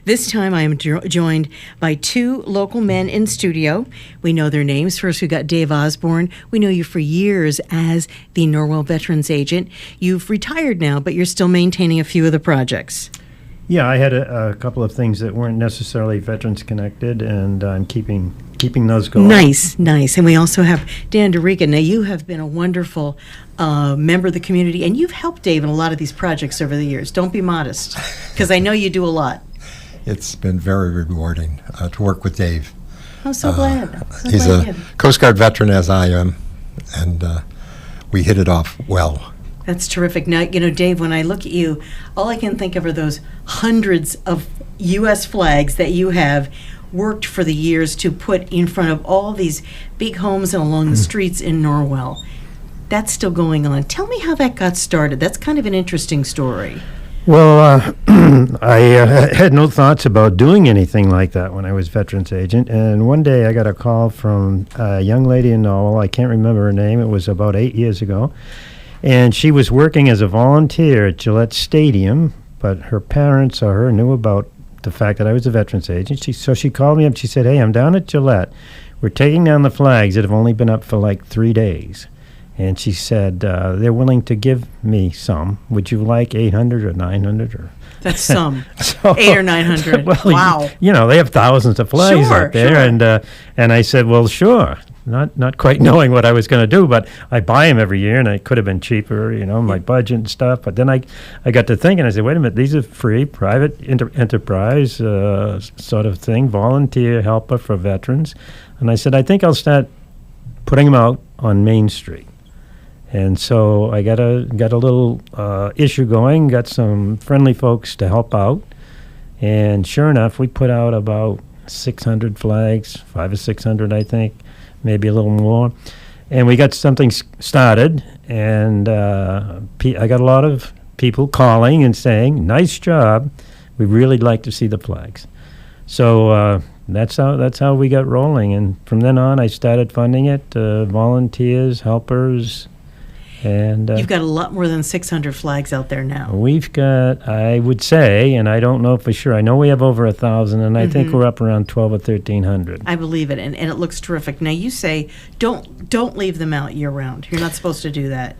This time I am joined by two local men in studio. We know their names. First, we've got Dave Osborne. We know you for years as the Norwell Veterans Agent. You've retired now, but you're still maintaining a few of the projects. Yeah, I had a couple of things that weren't necessarily veterans connected, and I'm keeping those going. Nice. And we also have Dan Durica. Now, you have been a wonderful member of the community, and you've helped Dave in a lot of these projects over the years. Don't be modest, because I know you do a lot. It's been very rewarding to work with Dave. I'm so glad. He's a Coast Guard veteran, as I am, and we hit it off well. That's terrific. Now, Dave, when I look at you, all I can think of are those hundreds of U.S. flags that you have worked for the years to put in front of all these big homes and along the streets in Norwell. That's still going on. Tell me how that got started. That's kind of an interesting story. Well, I had no thoughts about doing anything like that when I was veterans agent, and one day I got a call from a young lady in Norwell. I can't remember her name. It was about 8 years ago, and she was working as a volunteer at Gillette Stadium, but her parents or her knew about the fact that I was a veterans agent. So she called me up. She said, "Hey, I'm down at Gillette. We're taking down the flags that have only been up for like 3 days." And she said, they're willing to give me some. Would you like 800 or 900? Or That's some. 8 or 900. Well, wow. They have thousands of flags out there. Sure. And I said, well, sure. Not quite knowing what I was going to do, but I buy them every year, and it could have been cheaper, my budget and stuff. But then I got to thinking, I said, wait a minute, these are free, private enterprise sort of thing, volunteer helper for veterans. And I said, I think I'll start putting them out on Main Street. And so I got a little issue going, got some friendly folks to help out. And sure enough, we put out about 600 flags, 500 or 600, I think, maybe a little more. And we got something started, and I got a lot of people calling and saying, nice job, we'd really like to see the flags. So that's how we got rolling. And from then on, I started funding it, volunteers, helpers. And you've got a lot more than 600 flags out there now. We've got, I would say, and I don't know for sure, I know we have over 1,000, and I think we're up around 1,200 or 1,300. I believe it, and it looks terrific. Now, you say don't leave them out year-round. You're not supposed to do that.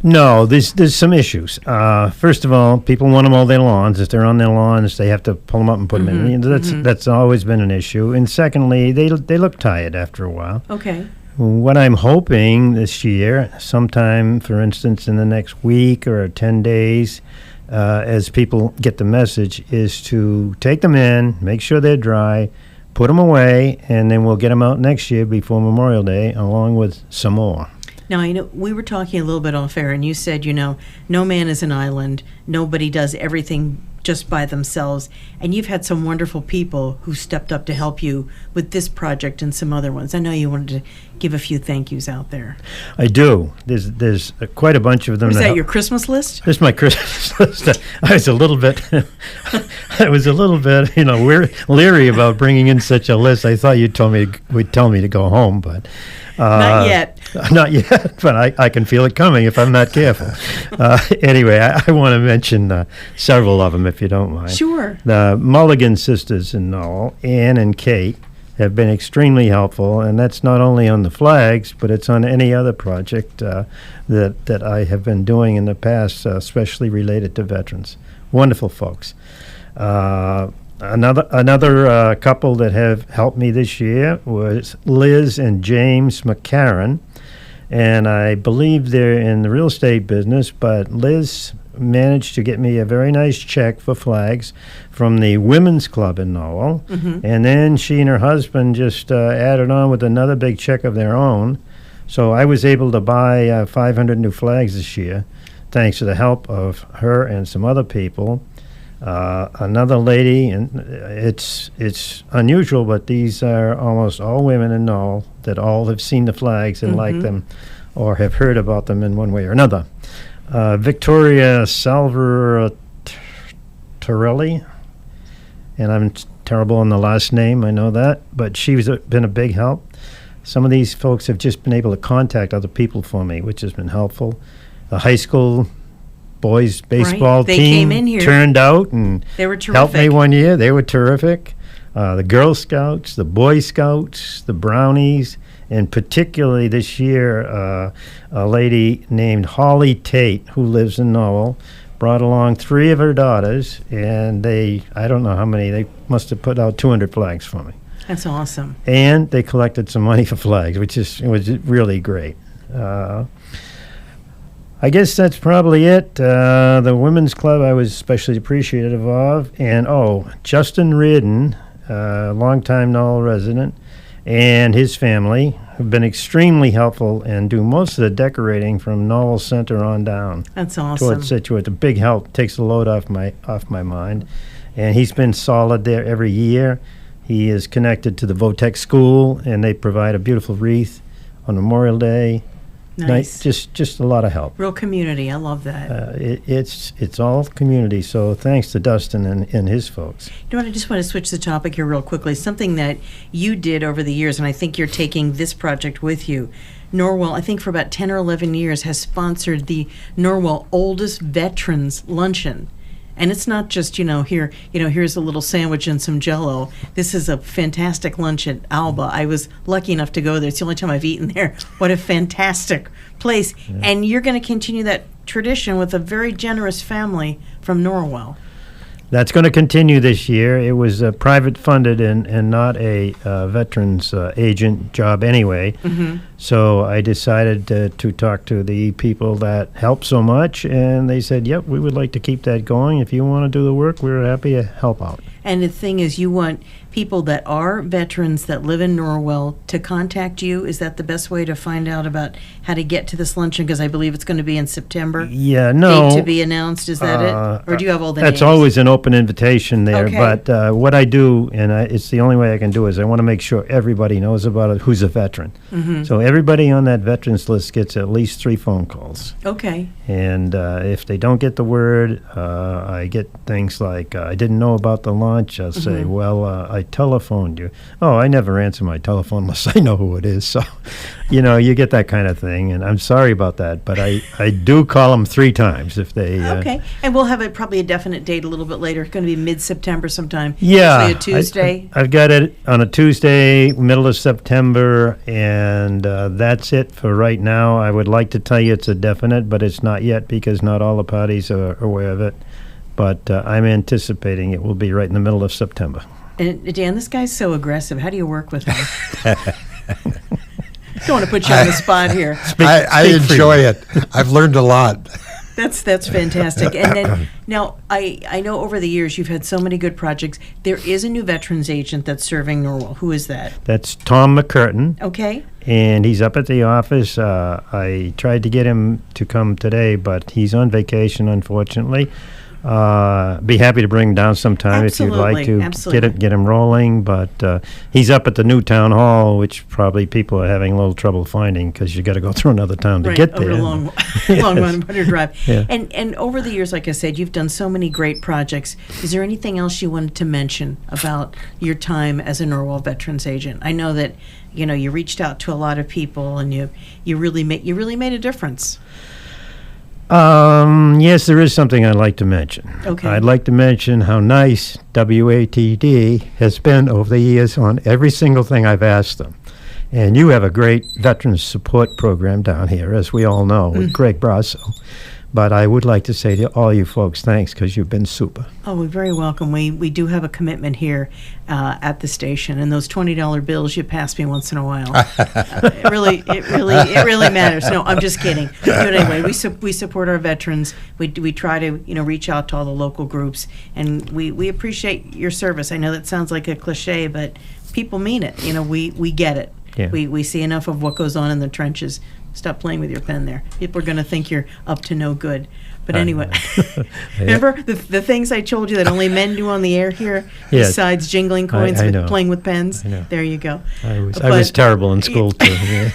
No, there's some issues. First of all, people want to mow their lawns. If they're on their lawns, they have to pull them up and put them in. That's always been an issue. And secondly, they look tired after a while. Okay. What I'm hoping this year, sometime, for instance, in the next week or 10 days, as people get the message, is to take them in, make sure they're dry, put them away, and then we'll get them out next year before Memorial Day, along with some more. Now, we were talking a little bit off air, and you said, no man is an island. Nobody does everything just by themselves. And you've had some wonderful people who stepped up to help you with this project and some other ones. I know you wanted to give a few thank yous out there. I do. There's quite a bunch of them. Was that your Christmas list? This is my Christmas list. I was a little bit, leery about bringing in such a list. I thought would tell me to go home, but. Not yet. Not yet, but I can feel it coming if I'm not careful. Anyway, I want to mention several of them, if you don't mind. Sure. The Mulligan sisters in Norwell, Ann and Kate, have been extremely helpful, and that's not only on the flags, but it's on any other project that I have been doing in the past, especially related to veterans. Wonderful folks. Another couple that have helped me this year was Liz and James McCarran, and I believe they're in the real estate business, but Liz managed to get me a very nice check for flags from the Women's Club in Norwell, and then she and her husband just added on with another big check of their own, so I was able to buy 500 new flags this year, thanks to the help of her and some other people. Another lady, and it's unusual, but these are almost all women in Norwell that all have seen the flags and like them or have heard about them in one way or another. Victoria Salvatorelli, and I'm terrible on the last name, I know that, but she's been a big help. Some of these folks have just been able to contact other people for me, which has been helpful. A high school boys baseball They team came in here. turned out and They were helped me terrific. one year. They were terrific. The Girl Scouts, the Boy Scouts, the Brownies, and particularly this year, a lady named Holly Tate, who lives in Norwell, brought along 3 of her daughters, and I don't know how many, they must have put out 200 flags for me. That's awesome. And they collected some money for flags, which was really great. I guess that's probably it. The Women's Club I was especially appreciative of. And, Justin Reardon, longtime Norwell resident, and his family have been extremely helpful and do most of the decorating from Norwell Center on down That's awesome. towards Situate. A big help, takes the load off my mind. And he's been solid there every year. He is connected to the Votech School, and they provide a beautiful wreath on Memorial Day. Nice. Just a lot of help. Real community. I love that. It's all community, so thanks to Dustin and his folks. You know what? I just want to switch the topic here real quickly. Something that you did over the years, and I think you're taking this project with you. Norwell, I think for about 10 or 11 years, has sponsored the Norwell Oldest Veterans Luncheon. And it's not just, here's a little sandwich and some Jell-O. This is a fantastic lunch at Alba. I was lucky enough to go there. It's the only time I've eaten there. What a fantastic place. Yeah. And you're going to continue that tradition with a very generous family from Norwell. That's going to continue this year. It was private funded and not a veterans agent job anyway. Mm-hmm. So I decided to talk to the people that help so much, and they said, yep, we would like to keep that going. If you want to do the work, we're happy to help out. And the thing is, you want people that are veterans that live in Norwell to contact you. Is that the best way to find out about how to get to this luncheon? Because I believe it's going to be in September. Yeah, no. Date to be announced, is that it? Or do you have all the names? That's always an open invitation there. Okay. But what I do, and it's the only way I can do, is I want to make sure everybody knows about it who's a veteran. Mm-hmm. So everybody on that veterans list gets at least 3 phone calls. Okay. And if they don't get the word, I get things like, I didn't know about the lunch. I'll say, well, I telephoned you. Oh, I never answer my telephone unless I know who it is. So, you get that kind of thing. And I'm sorry about that, but I do call them 3 times if they... Okay. And we'll have probably a definite date a little bit later. It's going to be mid-September sometime. Yeah. Usually a Tuesday. I've got it on a Tuesday, middle of September, and that's it for right now. I would like to tell you it's a definite, but it's not yet because not all the parties are aware of it. But I'm anticipating it will be right in the middle of September. And Dan, this guy's so aggressive. How do you work with him? Don't want to put you on the spot here. I enjoy it. I've learned a lot. That's fantastic. And then now I know over the years you've had so many good projects. There is a new veterans agent that's serving Norwell. Who is that? That's Tom McCurtain. Okay. And he's up at the office. I tried to get him to come today, but he's on vacation, unfortunately. Be happy to bring him down sometime. Absolutely. If you'd like to Absolutely. get him rolling. But he's up at the new town hall, which probably people are having a little trouble finding because you got to go through another town to get there. Over a long 100 drive. Yeah. And over the years, like I said, you've done so many great projects. Is there anything else you wanted to mention about your time as a Norwell veterans agent? I know that you reached out to a lot of people and you really made a difference. Yes, there is something I'd like to mention. Okay. I'd like to mention how nice WATD has been over the years on every single thing I've asked them. And you have a great veterans support program down here, as we all know, with Greg Brasso. But I would like to say to all you folks, thanks, because you've been super. Oh, you're very welcome. We do have a commitment here at the station, and those $20 bills you pass me once in a while. It really matters. No, I'm just kidding. But anyway, we support our veterans. We try to reach out to all the local groups, and we appreciate your service. I know that sounds like a cliche, but people mean it. We get it. Yeah. We see enough of what goes on in the trenches. Stop playing with your pen there. People are going to think you're up to no good. But anyway, remember the things I told you that only men do on the air here, besides jingling coins and playing with pens? There you go. I was terrible in school, too. Yeah.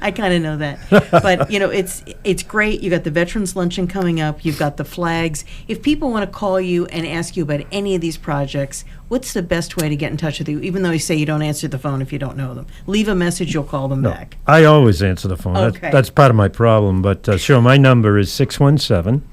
I kind of know that. But, it's great. You got the Veterans Luncheon coming up. You've got the flags. If people want to call you and ask you about any of these projects, what's the best way to get in touch with you, even though you say you don't answer the phone if you don't know them? Leave a message. You'll call them back. I always answer the phone. Okay. That's part of my problem. But, sure, my number is 617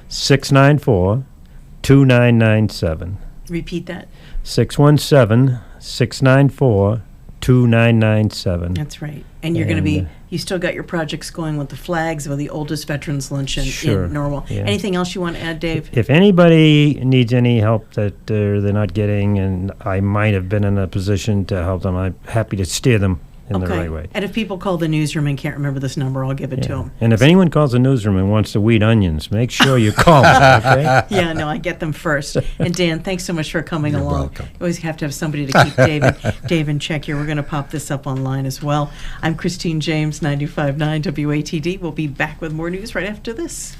617-694-2997. Repeat that. 617-694-2997. That's right. And you're going to be, And, you still got your projects going with the flags with the oldest veterans luncheon Sure, in Norwell. yeah. Anything else you want to add, Dave? If anybody needs any help that they're not getting, and I might have been in a position to help them, I'm happy to steer them in the right way. And if people call the newsroom and can't remember this number, I'll give it to them. And if anyone calls the newsroom and wants to weed onions, make sure you call me, okay? Yeah, no, I get them first. And Dan, thanks so much for coming You're along. welcome. You always have to have somebody to keep Dave in check here. We're going to pop this up online as well. I'm Christine James, 95.9 WATD. We'll be back with more news right after this.